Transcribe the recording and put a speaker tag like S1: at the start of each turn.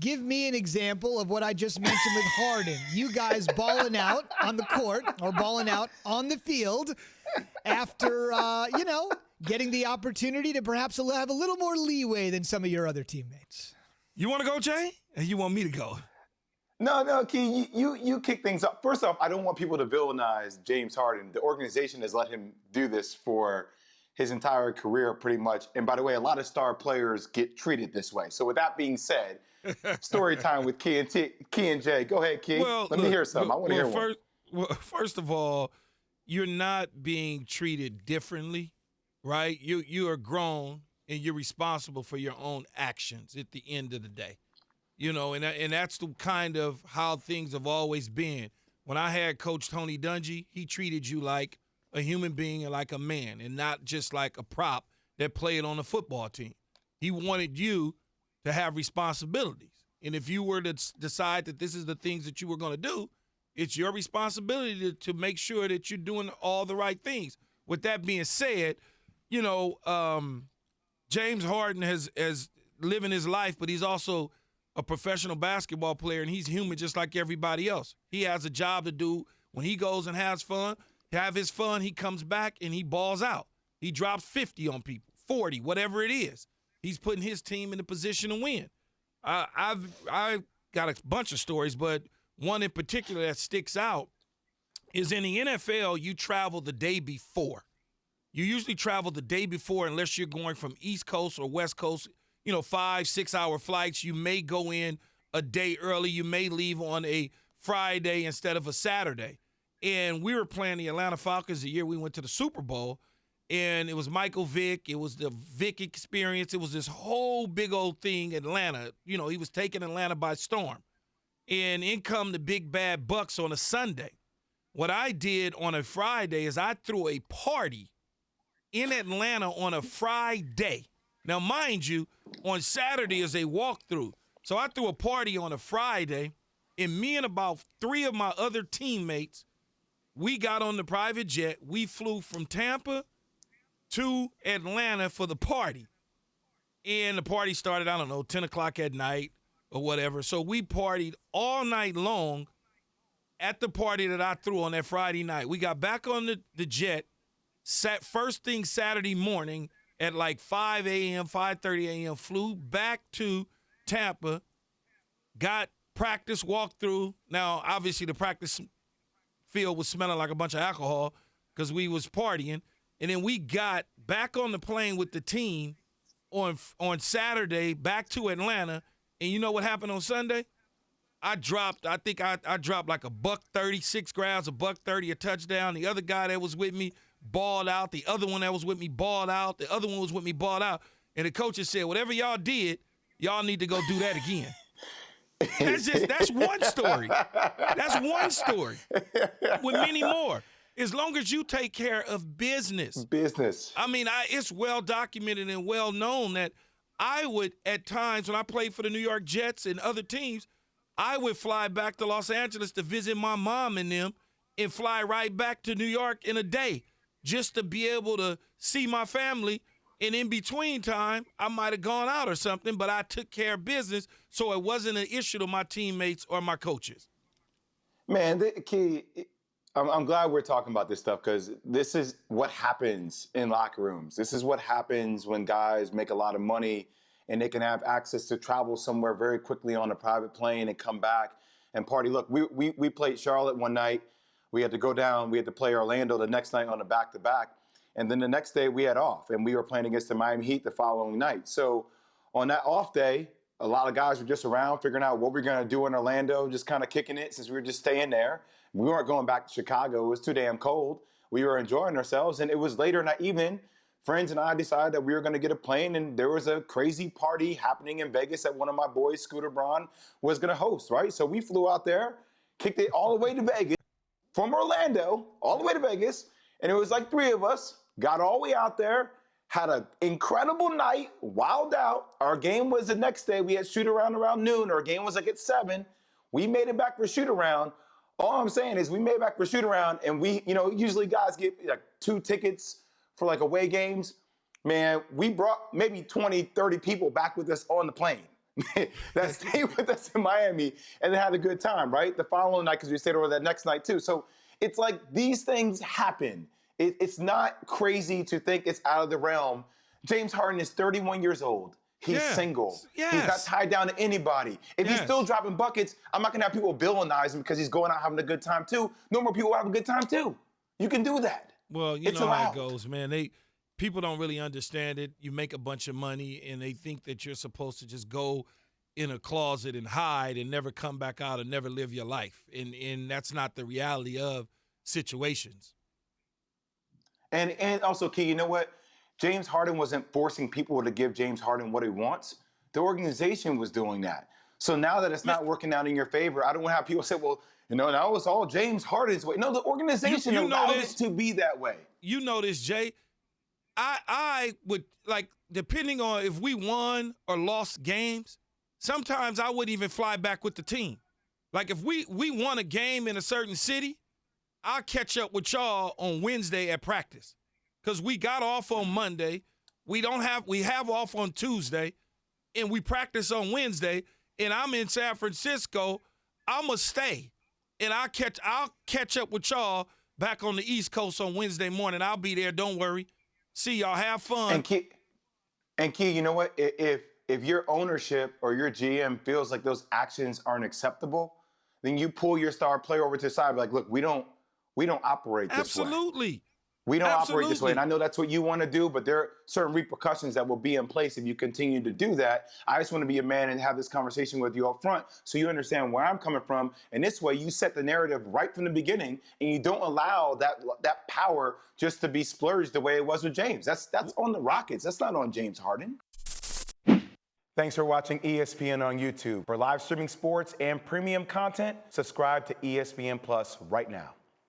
S1: Give me an example of what I just mentioned with Harden. You guys balling out on the court or balling out on the field after, getting the opportunity to perhaps have a little more leeway than some of your other teammates.
S2: You want to go, Jay? Or you want me to go?
S3: No, Key, you kick things up. First off, I don't want people to villainize James Harden. The organization has let him do this for his entire career pretty much. And by the way, a lot of star players get treated this way. So with that being said, story time with Key and Jay. Go ahead, Key. Let me hear something. I want to hear one.
S2: First of all, you're not being treated differently, right? You are grown and you're responsible for your own actions at the end of the day. And that's the kind of how things have always been. When I had Coach Tony Dungy, he treated you like a human being and like a man and not just like a prop that played on a football team. He wanted you to have responsibilities. And if you were to decide that this is the things that you were going to do, it's your responsibility to make sure that you're doing all the right things. With that being said, James Harden has living his life, but he's also a professional basketball player, and he's human just like everybody else. He has a job to do. When he goes and has fun, he comes back and he balls out. He drops 50 on people, 40, whatever it is. He's putting his team in a position to win. I've got a bunch of stories, but one in particular that sticks out is in the NFL, you travel the day before. You usually travel the day before unless you're going from East Coast or West Coast, 5-6 hour flights. You may go in a day early. You may leave on a Friday instead of a Saturday. And we were playing the Atlanta Falcons the year we went to the Super Bowl. And it was Michael Vick. It was the Vick experience. It was this whole big old thing, Atlanta. He was taking Atlanta by storm. And in come the big bad Bucks on a Sunday. What I did on a Friday is I threw a party in Atlanta on a Friday. Now, mind you, on Saturday is a walkthrough. So I threw a party on a Friday, and me and about 3 of my other teammates, we got on the private jet. We flew from Tampa to Atlanta for the party. And the party started, 10 o'clock at night or whatever. So we partied all night long at the party that I threw on that Friday night. We got back on the jet first thing Saturday morning at like 5 a.m., 5:30 a.m., flew back to Tampa, got practice, walked through. Now, obviously, the practice field was smelling like a bunch of alcohol because we was partying. And then we got back on the plane with the team on Saturday back to Atlanta. And you know what happened on Sunday? I dropped like $130, 6 grabs, $130 a touchdown. The other guy that was with me balled out. The other one that was with me balled out. The other one was with me balled out. And the coaches said, whatever y'all did, y'all need to go do that again. That's one story. That's one story with many more. As long as you take care of business. I mean, it's well documented and well known that I would, at times when I played for the New York Jets and other teams, I would fly back to Los Angeles to visit my mom and them and fly right back to New York in a day just to be able to see my family. And in between time, I might have gone out or something, but I took care of business, so it wasn't an issue to my teammates or my coaches.
S3: Man, Key, I'm glad we're talking about this stuff because this is what happens in locker rooms. This is what happens when guys make a lot of money and they can have access to travel somewhere very quickly on a private plane and come back and party. Look, we played Charlotte one night. We had to go down. We had to play Orlando the next night on a back-to-back. And then the next day we had off, and we were playing against the Miami Heat the following night. So on that off day, a lot of guys were just around figuring out what we're going to do in Orlando, just kind of kicking it since we were just staying there. We weren't going back to Chicago. It was too damn cold. We were enjoying ourselves, and it was later in that evening, friends and I decided that we were going to get a plane, and there was a crazy party happening in Vegas that one of my boys, Scooter Braun, was going to host, right? So we flew out there, kicked it all the way to Vegas, from Orlando, all the way to Vegas, and it was like 3 of us, got all the way out there, had an incredible night, wilded out. Our game was the next day. We had shoot-around around noon. Our game was like at 7. We made it back for shoot-around. All I'm saying is we made it back for shoot-around, and we, usually guys get like 2 tickets for like away games. Man, we brought maybe 20, 30 people back with us on the plane. that stayed with us in Miami and they had a good time, right? The following night, because we stayed over that next night too. So it's like these things happen. It's not crazy to think it's out of the realm. James Harden is 31 years old. He's single.
S2: Yes.
S3: He's not tied down to anybody. If he's
S2: Yes.
S3: still dropping buckets, I'm not going to have people villainize him because he's going out having a good time too. Normal people have a good time too. You can do that.
S2: Well, you
S3: It's
S2: know how
S3: allowed.
S2: it goes, man. People don't really understand it. You make a bunch of money, and they think that you're supposed to just go in a closet and hide and never come back out and never live your life. And that's not the reality of situations.
S3: And also, Key, you know what? James Harden wasn't forcing people to give James Harden what he wants. The organization was doing that. So now that it's not working out in your favor, I don't want to have people say, well, now it's all James Harden's way. No, the organization allowed it to be that way.
S2: You know this, Jay. I would, like, depending on if we won or lost games, sometimes I wouldn't even fly back with the team. Like, if we won a game in a certain city, I'll catch up with y'all on Wednesday at practice. Because we got off on Monday. We have off on Tuesday, and we practice on Wednesday, and I'm in San Francisco. I'm going to stay, and I'll catch up with y'all back on the East Coast on Wednesday morning. I'll be there. Don't worry. See y'all. Have fun.
S3: And Key, you know what? If your ownership or your GM feels like those actions aren't acceptable, then you pull your star player over to the side. Like, look, we don't operate this way.
S2: Absolutely.
S3: We don't operate this way.
S2: Absolutely.
S3: And I know that's what you want to do, but there are certain repercussions that will be in place if you continue to do that. I just want to be a man and have this conversation with you up front so you understand where I'm coming from. And this way you set the narrative right from the beginning and you don't allow that power just to be splurged the way it was with James. That's on the Rockets. That's not on James Harden. Thanks for watching ESPN on YouTube. For live streaming sports and premium content, subscribe to ESPN Plus right now.